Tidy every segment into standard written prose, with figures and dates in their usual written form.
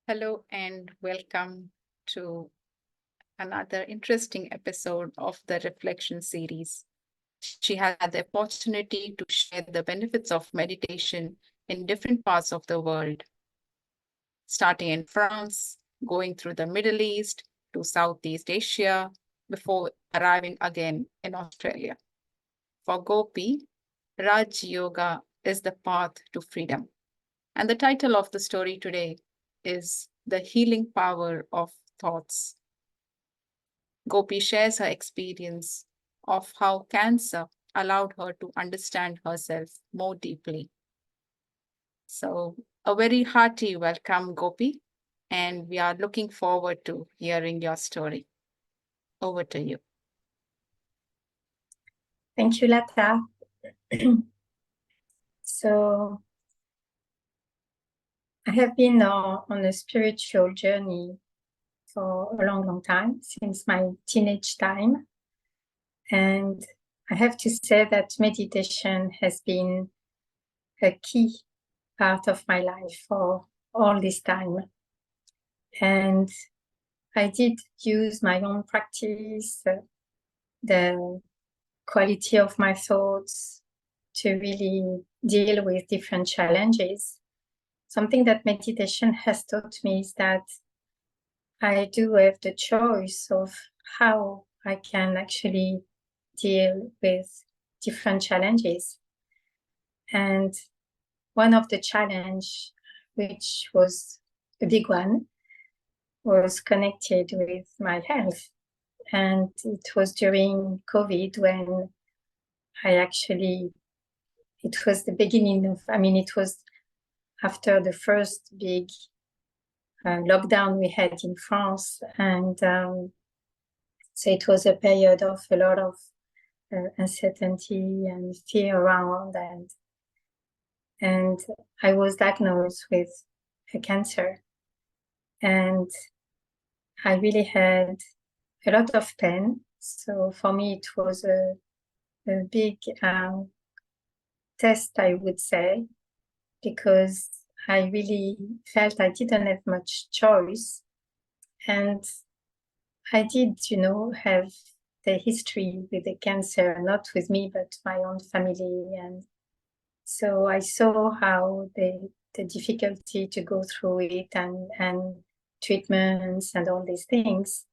Hello and welcome to another interesting episode of the Reflection series. She had the opportunity to share the benefits of meditation in different parts of the world, starting in France, going through the Middle East to Southeast Asia, before arriving again in Australia. For Gopi, Raj Yoga is the path to freedom. And the title of the story today is The Healing Power of Thoughts. Gopi shares her experience of how cancer allowed her to understand herself more deeply. So, a very hearty welcome, Gopi, and we are looking forward to hearing your story. Over to you. Thank you, Lata. So, I have been on a spiritual journey for a long time, since my teenage time. And I have to say that meditation has been a key part of my life for all this time. And I did use my own practice, the quality of my thoughts to really deal with different challenges. Something that meditation has taught me is that I do have the choice of how I can actually deal with different challenges. And one of the challenge, which was a big one, was connected with my health. And it was during COVID when it was the beginning of, it was after the first big lockdown we had in France. And so it was a period of a lot of uncertainty and fear around. And I was diagnosed with a cancer. And I really had a lot of pain. So for me, it was a big test, I would say, because I really felt I didn't have much choice. And I did, have the history with the cancer, not with me, but my own family. And so I saw how the difficulty to go through it and treatments and all these things.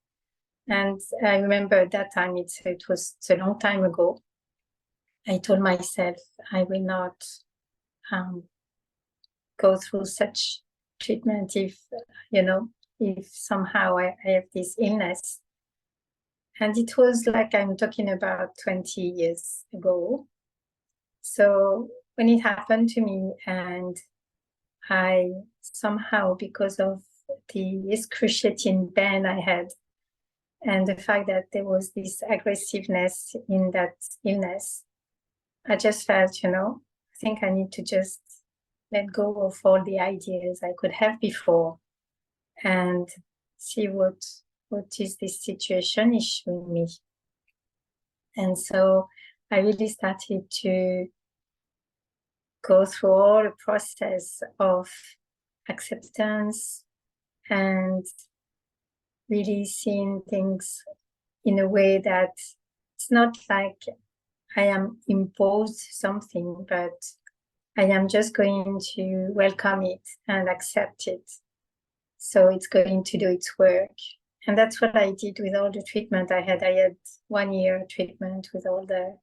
And I remember at that time, it was a long time ago. I told myself I will not go through such treatment if somehow I have this illness. And it was like I'm talking about 20 years ago. So when it happened to me, and I somehow, because of the excruciating pain I had, and the fact that there was this aggressiveness in that illness, I just felt, I think I need to just let go of all the ideas I could have before and see what is this situation is showing me. And so I really started to go through all the process of acceptance and really seeing things in a way that it's not like I am imposed something, but I am just going to welcome it and accept it. So it's going to do its work. And that's what I did with all the treatment I had. I had 1 year treatment with all the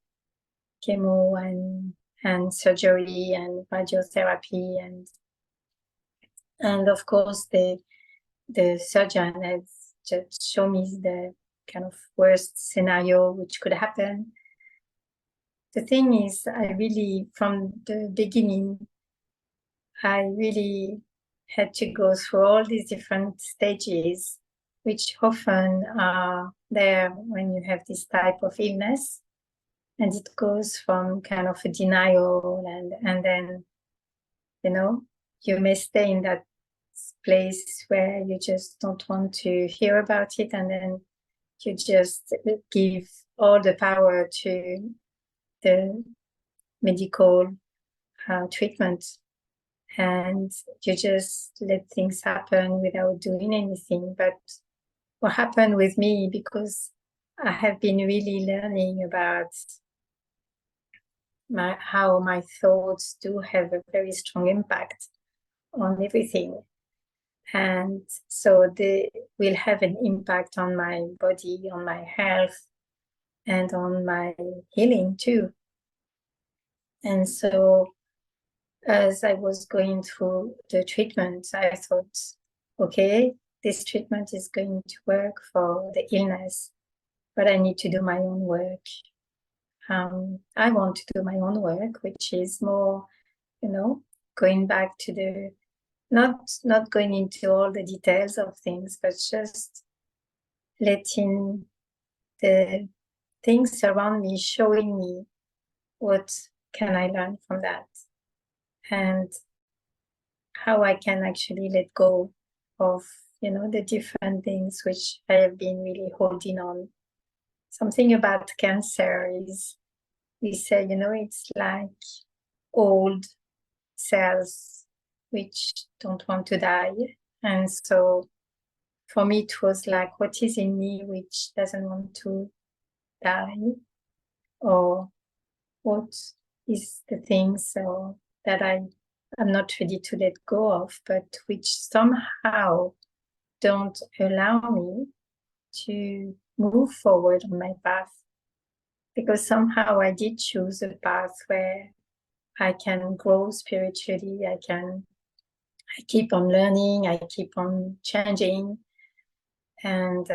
chemo and surgery and radiotherapy. And of course, the surgeon has just shown me the kind of worst scenario which could happen. The thing is, I really, from the beginning, I really had to go through all these different stages, which often are there when you have this type of illness. And it goes from kind of a denial and then, you may stay in that place where you just don't want to hear about it. And then you just give all the power to the medical treatment. and you just let things happen without doing anything. But what happened with me, because I have been really learning about how my thoughts do have a very strong impact on everything. And so they will have an impact on my body, on my health, and on my healing too. And so as I was going through the treatment, I thought, okay, this treatment is going to work for the illness, but I need to do my own work. I want to do my own work, which is more, going back to the, not going into all the details of things, but just letting the things around me showing me what can I learn from that, and how I can actually let go of, the different things which I have been really holding on. Something about cancer is, we say, it's like old cells which don't want to die. And so for me, it was like, what is in me which doesn't want to die? Or what is the things that I'm not ready to let go of, but which somehow don't allow me to move forward on my path? Because somehow I did choose a path where I can grow spiritually, I keep on learning, I keep on changing. And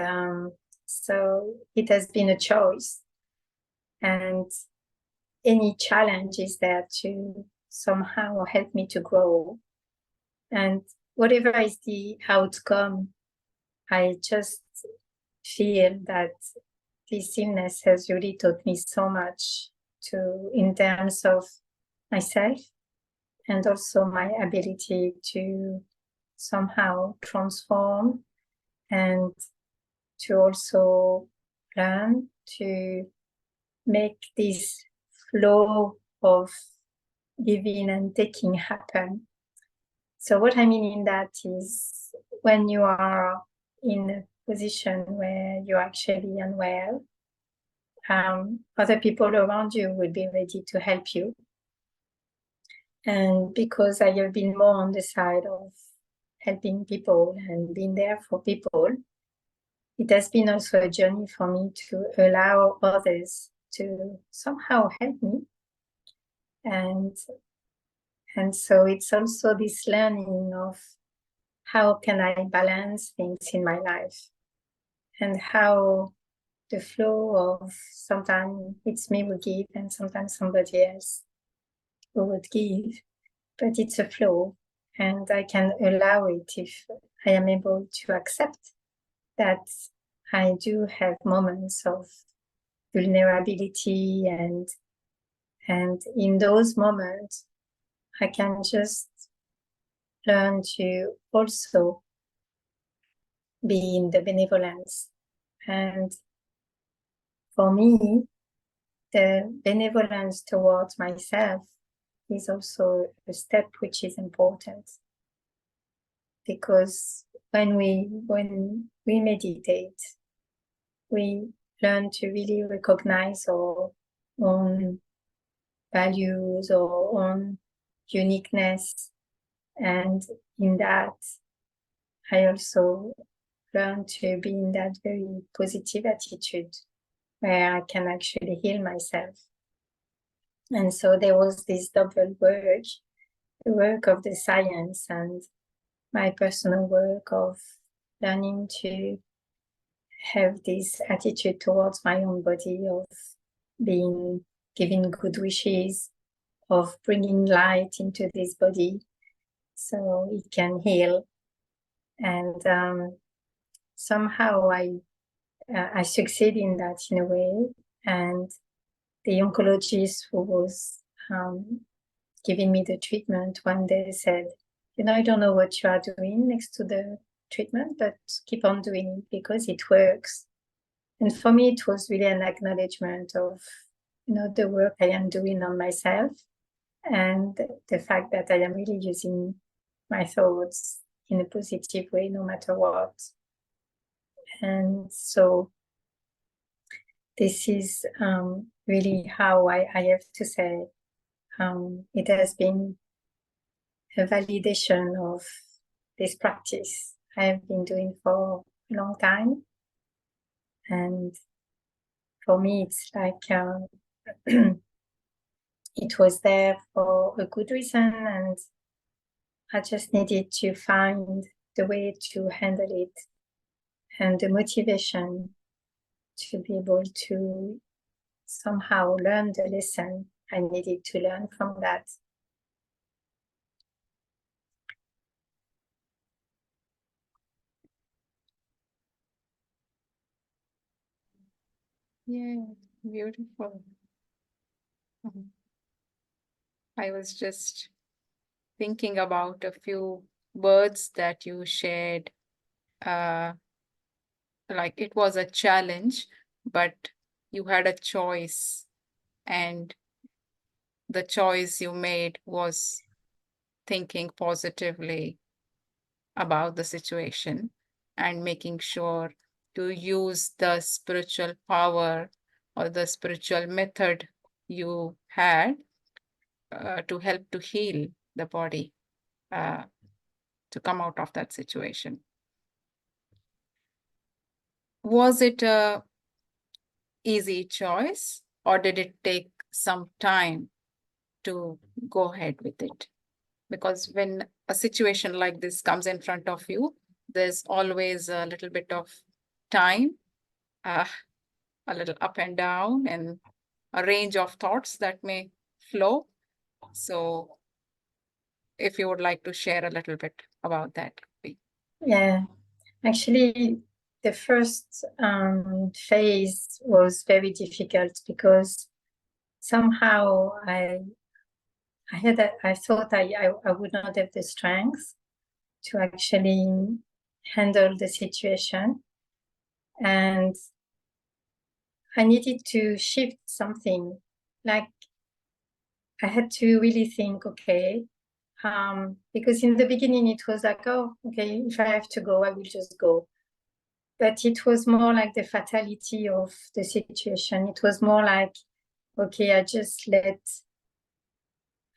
so it has been a choice. And any challenge is there to somehow help me to grow. And whatever is the outcome, I just feel that this illness has really taught me so much in terms of myself, and also my ability to somehow transform, and to also learn to make this flow of giving and taking happen. So what I mean in that is, when you are in a position where you're actually unwell, other people around you will be ready to help you. And because I have been more on the side of helping people and being there for people, it has been also a journey for me to allow others to somehow help me. And so it's also this learning of how can I balance things in my life, and how the flow of, sometimes it's me who give and sometimes somebody else who would give, but it's a flow, and I can allow it if I am able to accept that I do have moments of vulnerability, and in those moments I can just learn to also be in the benevolence. And for me, the benevolence towards myself is also a step which is important, because when we meditate, we learn to really recognize our own values, our own uniqueness. And in that, I also learn to be in that very positive attitude where I can actually heal myself. And so there was this double work, the work of the science and my personal work of learning to have this attitude towards my own body, of giving good wishes, of bringing light into this body so it can heal. And somehow I succeed in that in a way. And the oncologist who was giving me the treatment one day said, I don't know what you are doing next to the treatment, but keep on doing it because it works. And for me, it was really an acknowledgement of, the work I am doing on myself, and the fact that I am really using my thoughts in a positive way, no matter what. And so this is really how I have to say it has been a validation of this practice I have been doing for a long time. And for me, it's like it was there for a good reason, and I just needed to find the way to handle it and the motivation to be able to somehow learn the lesson I needed to learn from that. Yeah, beautiful. I was just thinking about a few words that you shared. Like it was a challenge, but you had a choice, and the choice you made was thinking positively about the situation and making sure to use the spiritual power or the spiritual method you had to help to heal the body uh, to come out of that situation. Was it a easy choice, or did it take some time to go ahead with it? Because when a situation like this comes in front of you, there's always a little bit of time, uh, a little up and down, and a range of thoughts that may flow. So, if you would like to share a little bit about that. Yeah, actually, the first phase was very difficult because somehow I thought I would not have the strength to actually handle the situation, and I needed to shift something. Like I had to really think, okay, because in the beginning it was like, oh, okay, if I have to go, I will just go. But it was more like the fatality of the situation. It was more like, okay, I just let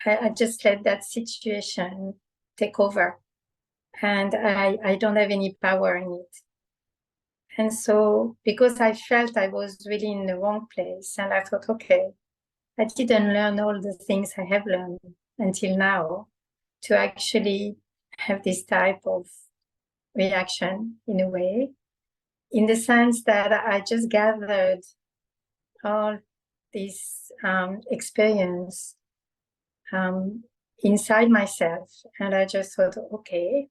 that situation take over, and I don't have any power in it. And so because I felt I was really in the wrong place, and I thought, okay, I didn't learn all the things I have learned until now to actually have this type of reaction in a way, in the sense that I just gathered all this experience inside myself, and I just thought, okay,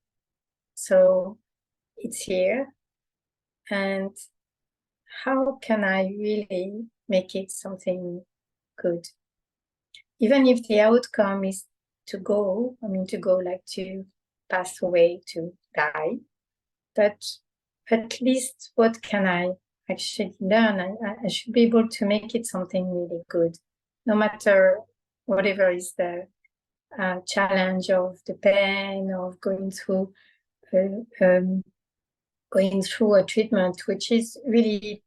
so it's here, and how can I really make it something good? Even if the outcome is to go, like to pass away, to die, but at least what can I actually learn? I should be able to make it something really good, no matter whatever is the challenge of the pain of uh, um, going through a treatment, which is really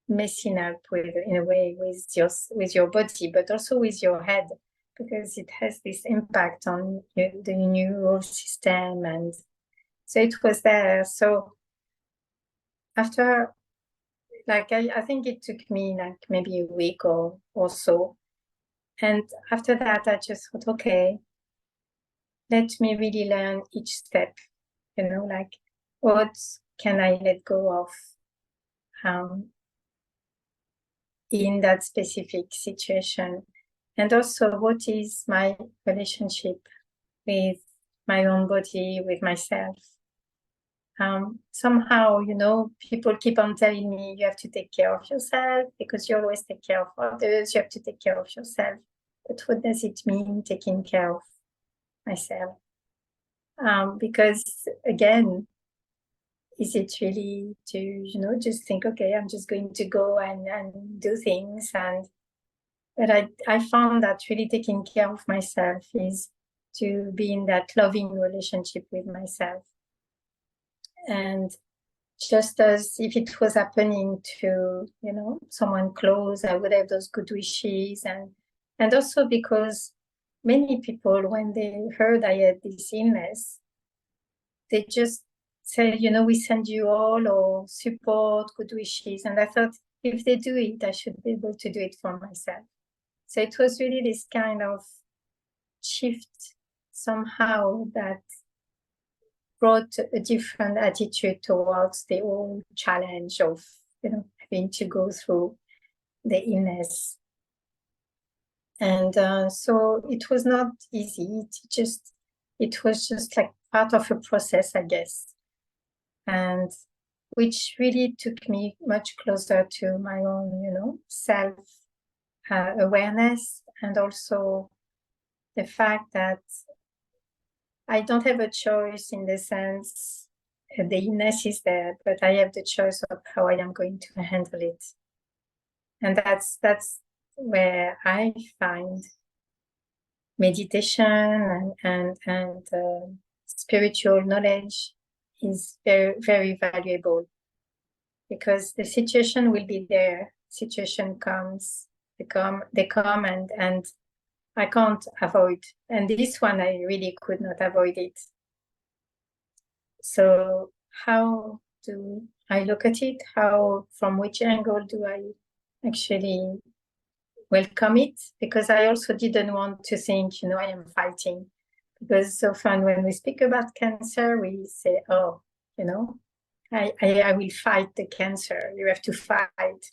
messing up with, in a way, with your body, but also with your head, because it has this impact on the neural system, and so it was there. So after, like, I think it took me like maybe a week or so, and after that I just thought, okay, let me really learn each step, like what can I let go of in that specific situation, and also what is my relationship with my own body, with myself. Somehow, people keep on telling me you have to take care of yourself because you always take care of others. You have to take care of yourself. But what does it mean, taking care of myself? Because again, is it really to, just think, okay, I'm just going to go and do things? And But I found that really taking care of myself is to be in that loving relationship with myself. And just as if it was happening to, you know, someone close, I would have those good wishes. And also because many people, when they heard I had this illness, they just said, you know, we send you all our support, good wishes. And I thought, if they do it, I should be able to do it for myself. So it was really this kind of shift somehow that brought a different attitude towards the whole challenge of, you know, having to go through the illness. And so it was not easy. It was just like part of a process, I guess. And which really took me much closer to my own, you know, self awareness, and also the fact that I don't have a choice in the sense the illness is there, but I have the choice of how I am going to handle it. And that's where I find meditation and spiritual knowledge is very, very valuable, because the situation will be there. Situation comes, they come and I can't avoid. And this one, I really could not avoid it. So how do I look at it? From which angle do I actually welcome it? Because I also didn't want to think, you know, I am fighting. Because so often when we speak about cancer, we say, oh, you know, I will fight the cancer. You have to fight.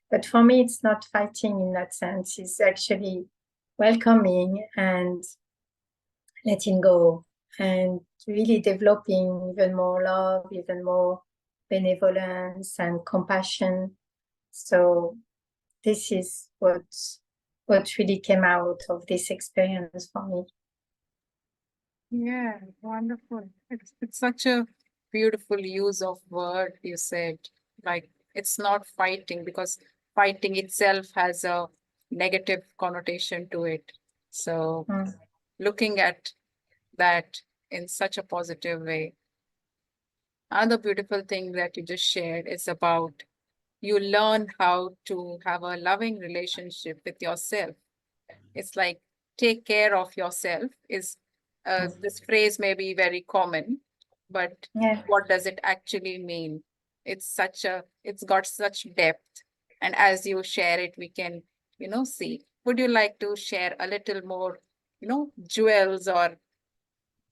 But for me, it's not fighting in that sense. It's actually welcoming and letting go, and really developing even more love, even more benevolence and compassion. So this is what really came out of this experience for me. Yeah, wonderful. It's such a beautiful use of word you said. Like, it's not fighting, because fighting itself has a negative connotation to it. So looking at that in such a positive way. Another beautiful thing that you just shared is about you learn how to have a loving relationship with yourself. It's like take care of yourself is this phrase may be very common, but Yeah. what does it actually mean? It's got such depth. And as you share it, we can, see. Would you like to share a little more, jewels or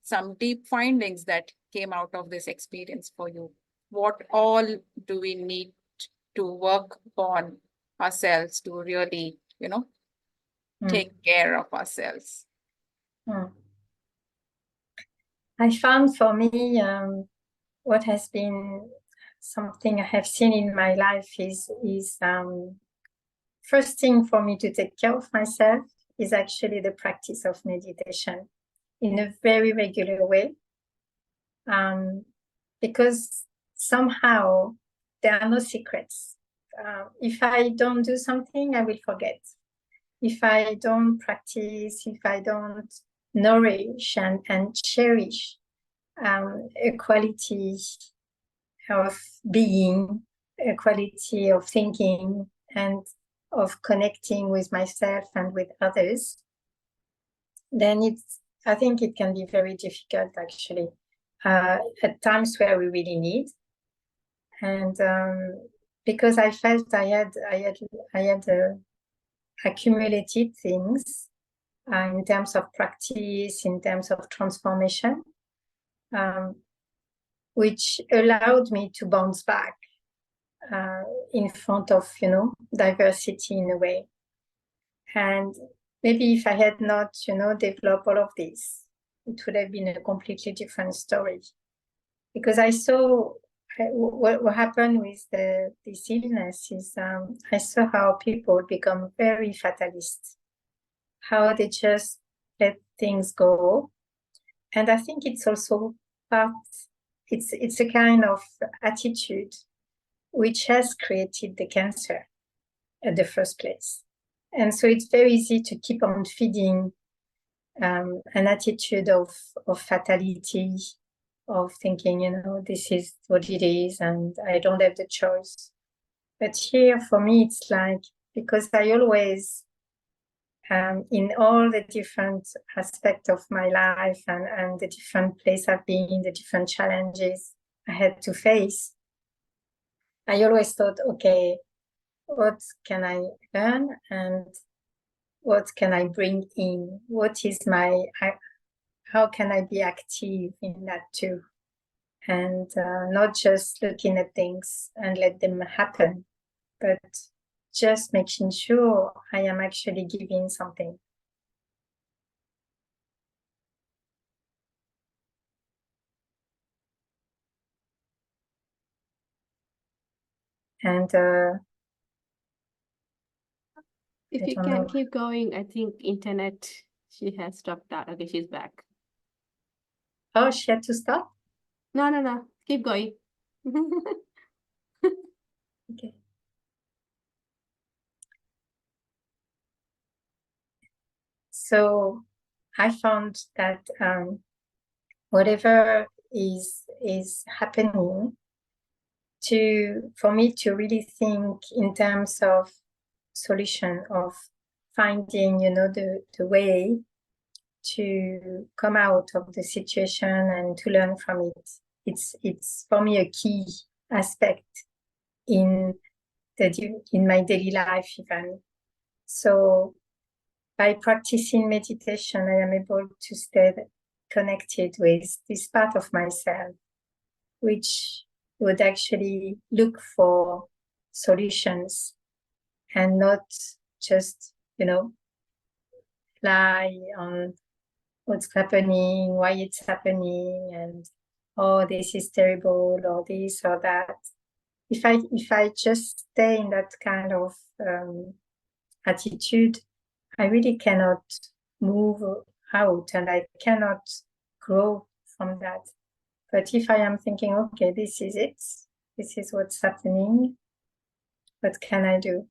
some deep findings that came out of this experience for you? What all do we need to work on ourselves to really, take care of ourselves? I found for me what has been something I have seen in my life is first thing for me to take care of myself is actually the practice of meditation in a very regular way, because somehow there are no secrets. If I don't do something, I will forget. If I don't practice, if I don't nourish and cherish a quality of being, a quality of thinking, and of connecting with myself and with others, then I think it can be very difficult, actually, at times where we really need. And because I felt I had accumulated things in terms of practice, in terms of transformation, which allowed me to bounce back in front of, diversity in a way. And maybe if I had not, developed all of this, it would have been a completely different story. Because I saw what happened with this illness is I saw how people become very fatalist, how they just let things go. And I think it's also it's a kind of attitude which has created the cancer in the first place. And so it's very easy to keep on feeding an attitude of fatality, of thinking, you know, this is what it is and I don't have the choice. But here for me, it's like, because I always, in all the different aspects of my life and the different places I've been, the different challenges I had to face, I always thought, okay, what can I learn and what can I bring in? What is how can I be active in that too? And not just looking at things and let them happen, but just making sure I am actually giving something. And If I you don't can know. keep going, I think internet, she has stopped out. Okay, she's back. Oh, she had to stop? No. Keep going. Okay. So I found that whatever is happening, for me to really think in terms of solution, of finding, you know, the way to come out of the situation and to learn from it. It's for me a key aspect in my daily life even. So by practicing meditation, I am able to stay connected with this part of myself, which would actually look for solutions and not just, you know, lie on what's happening, why it's happening, and oh, this is terrible, or this or that. If I just stay in that kind of attitude, I really cannot move out and I cannot grow from that. But if I am thinking, okay, this is it, this is what's happening, what can I do?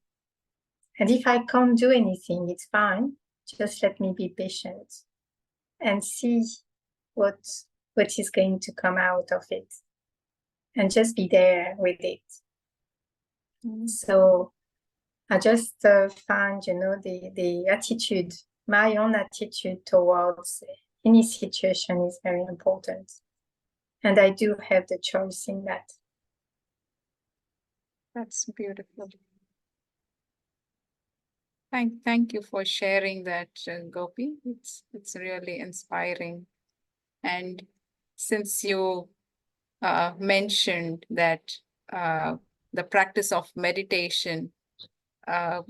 And if I can't do anything, it's fine. Just let me be patient and see what is going to come out of it, and just be there with it. So I just find, you know, the attitude, my own attitude towards any situation is very important. And I do have the choice in that. That's beautiful. Thank you for sharing that, Gopi. It's really inspiring. And since you mentioned that the practice of meditation uh,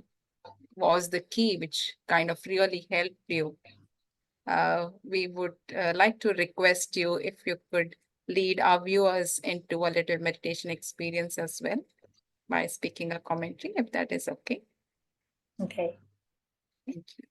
was the key, which kind of really helped you, we would like to request you if you could lead our viewers into a little meditation experience as well by speaking a commentary, if that is okay. Okay. Thank you.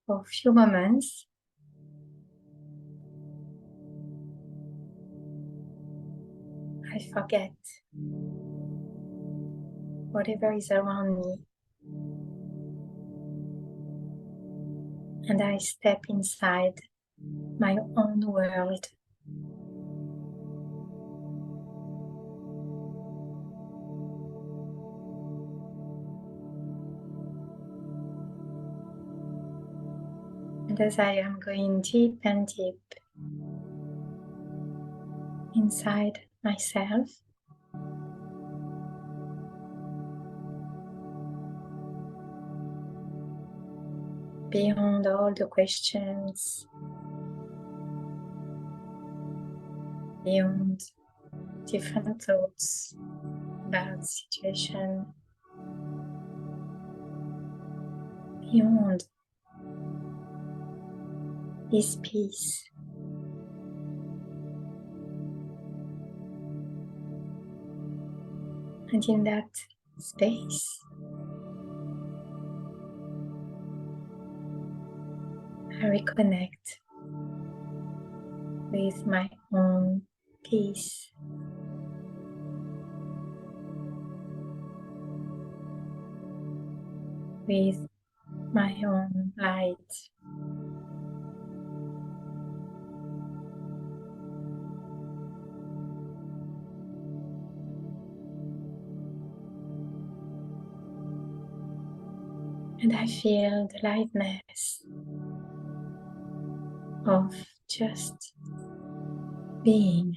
For a few moments, I forget whatever is around me, and I step inside my own world. And as I am going deep and deep inside myself, beyond all the questions, beyond different thoughts about the situation, beyond this peace, And in that space, I reconnect with my own peace, with my own light. And I feel the lightness of just being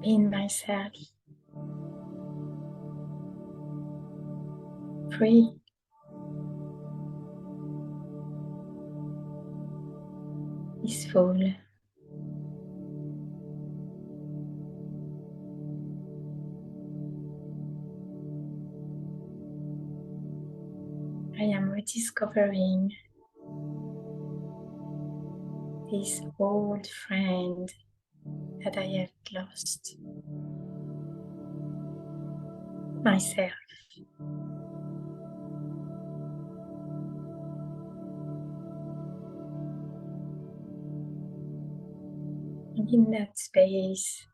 myself, free, peaceful. I am rediscovering this old friend that I have lost, myself. And in that space,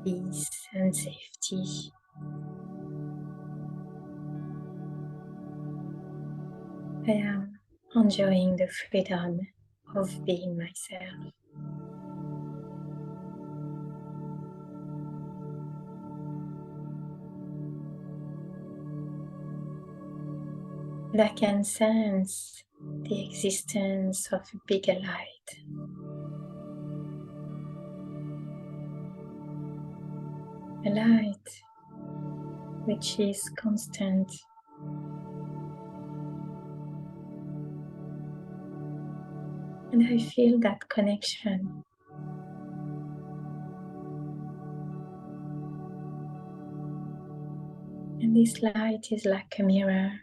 peace and safety, I am enjoying the freedom of being myself. And I can sense the existence of a bigger light, a light which is constant, and I feel that connection. And this light is like a mirror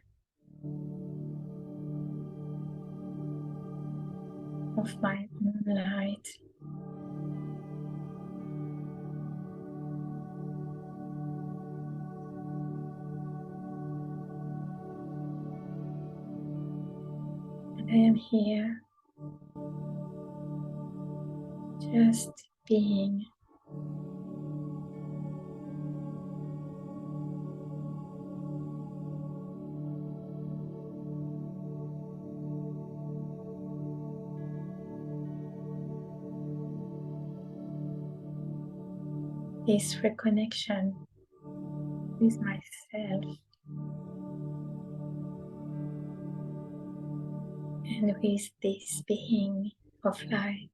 of my own light. And I am here just being. This reconnection with myself and with this being of light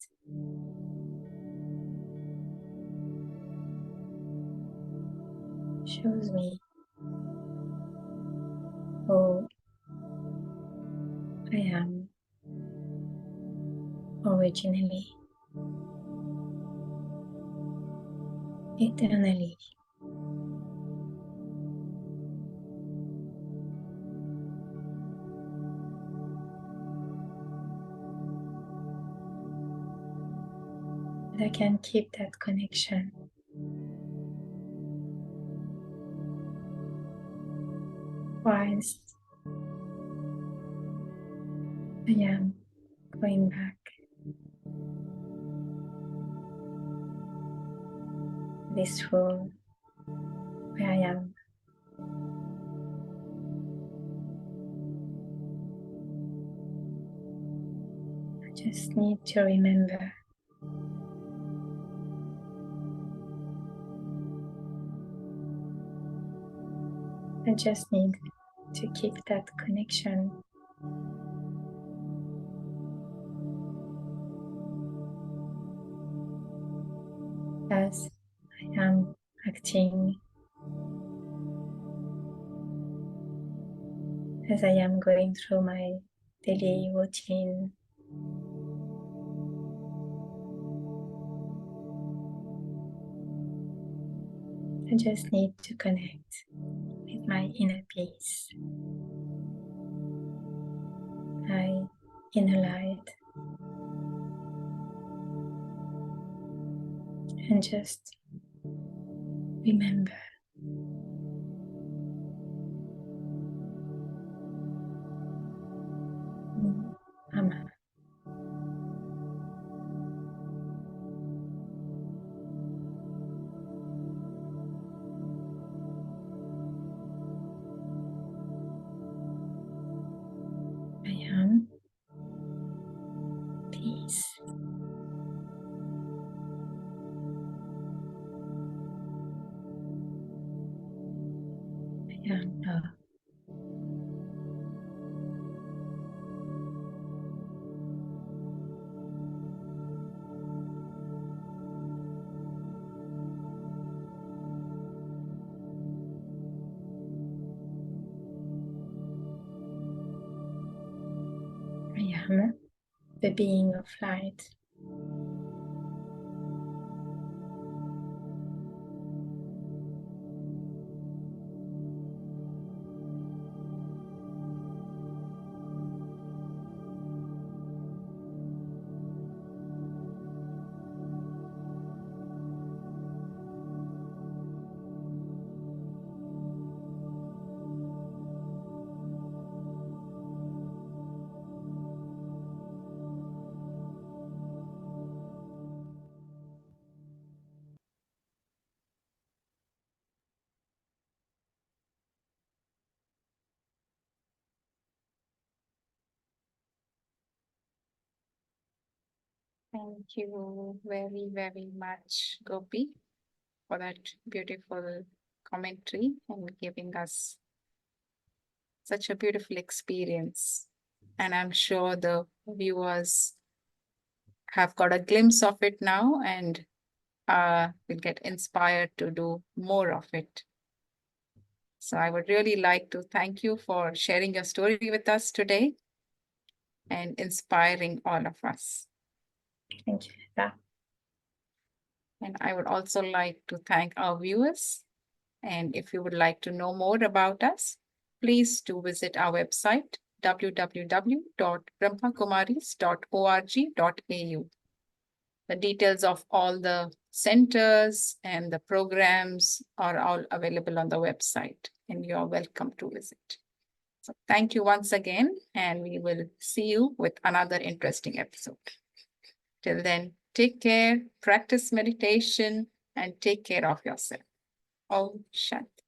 shows me who I am originally, eternally. And I can keep that connection whilst I am going back to this room where I am. I just need to remember I just need to keep that connection as I am acting, as I am going through my daily routine. I just need to connect with my inner peace, my inner light, and just remember. Brahma. I am peace. I am love. I am the being of light. Thank you very, very much, Gopi, for that beautiful commentary and giving us such a beautiful experience. And I'm sure the viewers have got a glimpse of it now and will get inspired to do more of it. So I would really like to thank you for sharing your story with us today and inspiring all of us. Thank you, Lisa. And I would also like to thank our viewers. And if you would like to know more about us, please do visit our website, www.brahmakumaris.org.au. The details of all the centers and the programs are all available on the website, and you are welcome to visit. So thank you once again, and we will see you with another interesting episode. Till then, take care, practice meditation, and take care of yourself. Om Shanti.